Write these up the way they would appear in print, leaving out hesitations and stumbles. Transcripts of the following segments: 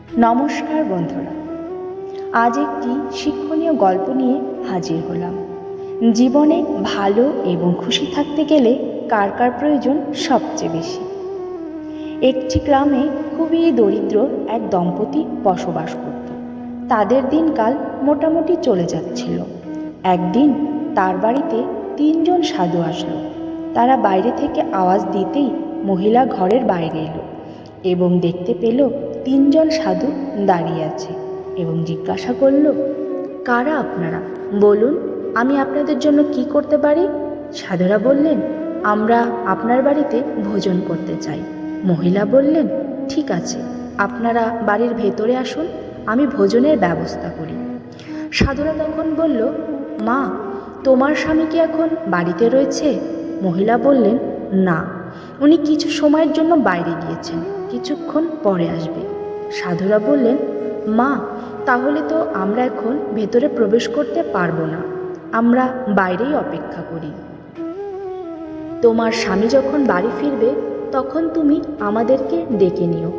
নমস্কার বন্ধুরা, আজ একটি শিক্ষণীয় গল্প নিয়ে হাজির হলাম। জীবনে ভালো এবং খুশি থাকতে গেলে কার কার প্রয়োজন সবচেয়ে বেশি? একটি গ্রামে খুবই দরিদ্র এক দম্পতি বসবাস করত। তাদের দিনকাল মোটামুটি চলে যাচ্ছিল। একদিন তার বাড়িতে 3 জন সাধু আসলো। তারা বাইরে থেকে আওয়াজ দিতেই মহিলা ঘরের বাইরে এলো এবং দেখতে পেল 3 জন সাধু দাঁড়িয়ে আছে এবং জিজ্ঞাসা করল, কারা আপনারা? বলুন, আমি আপনাদের জন্য কি করতে পারি? সাধুরা বললেন, আমরা আপনার বাড়িতে ভোজন করতে চাই। মহিলা বললেন, ঠিক আছে, আপনারা বাড়ির ভেতরে আসুন, আমি ভোজনের ব্যবস্থা করি। সাধুরা তখন বলল, মা, তোমার স্বামী কি এখন বাড়িতে রয়েছে? মহিলা বললেন, না, উনি কিছু সময়ের জন্য বাইরে গিয়েছেন, কিছুক্ষণ পরে আসবে। সাধুরা বললেন, মা, তাহলে তো আমরা এখন ভেতরে প্রবেশ করতে পারবো না, আমরা বাইরেই অপেক্ষা করি। তোমার স্বামী যখন বাড়ি ফিরবে তখন তুমি আমাদেরকে ডেকে নিও।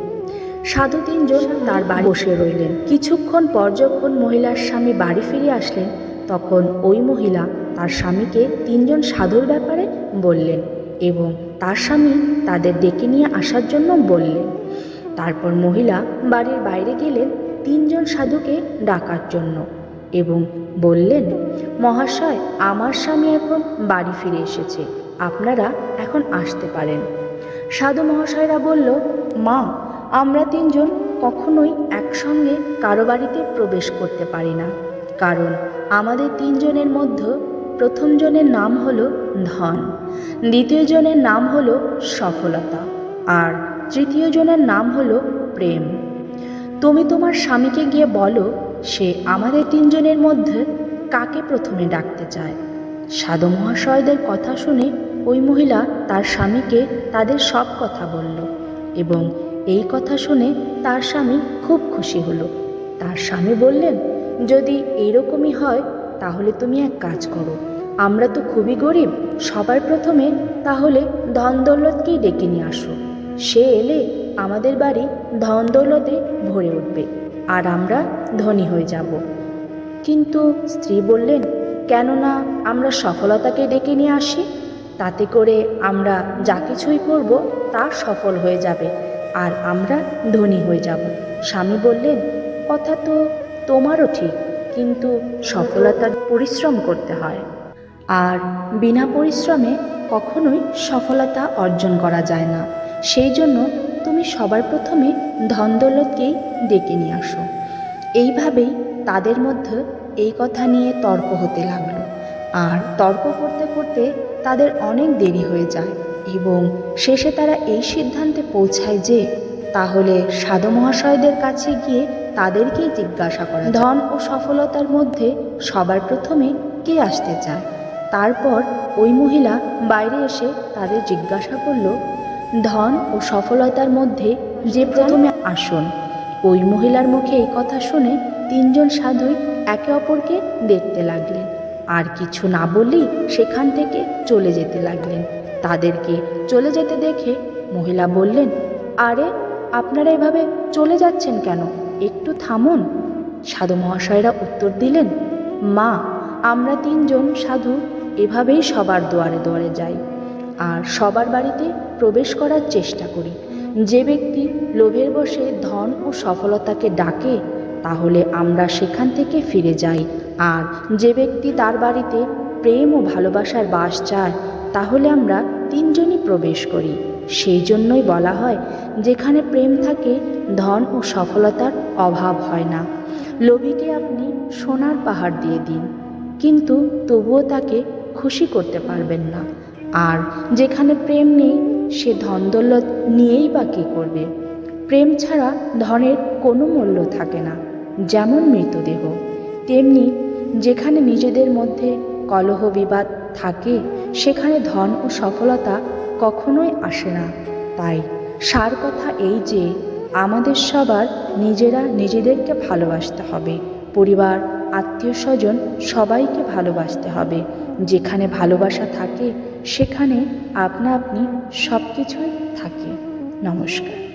সাধু 3 জন তার বাড়ি বসে রইলেন। কিছুক্ষণ পর যখন মহিলার স্বামী বাড়ি ফিরে আসলেন তখন ওই মহিলা তার স্বামীকে 3 জন সাধুর ব্যাপারে বললেন এবং তার স্বামী তাদের ডেকে নিয়ে আসার জন্য বললেন। তারপর মহিলা বাড়ির বাইরে গেলেন 3 জন সাধুকে ডাকার জন্য এবং বললেন, মহাশয়, আমার স্বামী এখন বাড়ি ফিরে এসেছে, আপনারা এখন আসতে পারেন। সাধু মহাশয়রা বলল, মা, আমরা 3 জন কখনোই একসঙ্গে কারো বাড়িতে প্রবেশ করতে পারি না, কারণ আমাদের 3 জনের মধ্যে প্রথম জনের নাম হলো ধন, দ্বিতীয় জনের নাম হলো সফলতা, আর তৃতীয় জনের নাম হলো প্রেম। তুমি তোমার স্বামীকে গিয়ে বলো সে আমাদের 3 জনের মধ্যে কাকে প্রথমে ডাকতে চায়। সাধু মহাশয়দের কথা শুনে ওই মহিলা তার স্বামীকে তাদের সব কথা বলল এবং এই কথা শুনে তার স্বামী খুব খুশি হলো। তার স্বামী বললেন, যদি এরকমই হয় তাহলে তুমি এক কাজ করো, আমরা তো খুবই গরিব, সবার প্রথমে তাহলে ধন দৌলতকেই ডেকে নিয়ে আসো। সে এলে আমাদের বাড়ি ধন দৌলতে ভরে উঠবে আর আমরা ধনী হয়ে যাব। কিন্তু স্ত্রী বললেন, কেননা আমরা সফলতাকে ডেকে নিয়ে আসি, তাতে করে আমরা যা কিছুই করব তা সফল হয়ে যাবে আর আমরা ধনী হয়ে যাব। স্বামী বললেন, কথা তো তোমারও ঠিক, কিন্তু সফলতার পরিশ্রম করতে হয়, আর বিনা পরিশ্রমে কখনোই সফলতা অর্জন করা যায় না। সেই জন্য তুমি সবার প্রথমে ধন দৌলতকেই ডেকে নিয়ে আসো। এইভাবেই তাদের মধ্যে এই কথা নিয়ে তর্ক হতে লাগলো, আর তর্ক করতে করতে তাদের অনেক দেরি হয়ে যায় এবং শেষে তারা এই সিদ্ধান্তে পৌঁছায় যে তাহলে সাধু মহাশয়দের কাছে গিয়ে তাদেরকেই জিজ্ঞাসা করা, ধন ও সফলতার মধ্যে সবার প্রথমে কে আসতে চায়। তারপর ওই মহিলা বাইরে এসে তাদের জিজ্ঞাসা করল, ধন ও সফলতার মধ্যে যে প্রথমে আসুন। ওই মহিলার মুখে এই কথা শুনে 3 জন সাধুই একে অপরকে দেখতে লাগলেন আর কিছু না বললেই সেখান থেকে চলে যেতে লাগলেন। তাদেরকে চলে যেতে দেখে মহিলা বললেন, আরে, আপনারা এভাবে চলে যাচ্ছেন কেন? একটু থামুন। সাধু মহাশয়রা উত্তর দিলেন, মা, আমরা 3 জন সাধু এভাবেই সবার দুয়ারে দুয়ারে যাই আর সবার বাড়িতে প্রবেশ করার চেষ্টা করি। যে ব্যক্তি লোভের বশে ধন ও সফলতাকে ডাকে তাহলে আমরা সেখান থেকে ফিরে যাই, আর যে ব্যক্তি তার বাড়িতে প্রেম ও ভালোবাসার বাস চায় তাহলে আমরা 3 জনই প্রবেশ করি। সেই জন্যই বলা হয়, যেখানে প্রেম থাকে ধন ও সফলতার অভাব হয় না। লোভীকে আপনি সোনার পাহাড় দিয়ে দিন, কিন্তু তবুও তাকে খুশি করতে পারবেন না, আর যেখানে প্রেম নেই সে ধন দৌলত নিয়েই বা কী করবে? প্রেম ছাড়া ধনের কোনো মূল্য থাকে না, যেমন মৃতদেহ। তেমনি যেখানে নিজেদের মধ্যে কলহ বিবাদ থাকে সেখানে ধন ও সফলতা কখনোই আসে না। তাই সার কথা এই যে আমাদের সবার নিজেরা নিজেদেরকে ভালোবাসতে হবে, পরিবার, আত্মীয় স্বজন সবাইকে ভালোবাসতে হবে। যেখানে ভালোবাসা থাকে সেখানে আপনা আপনি সব কিছুই থাকে। নমস্কার।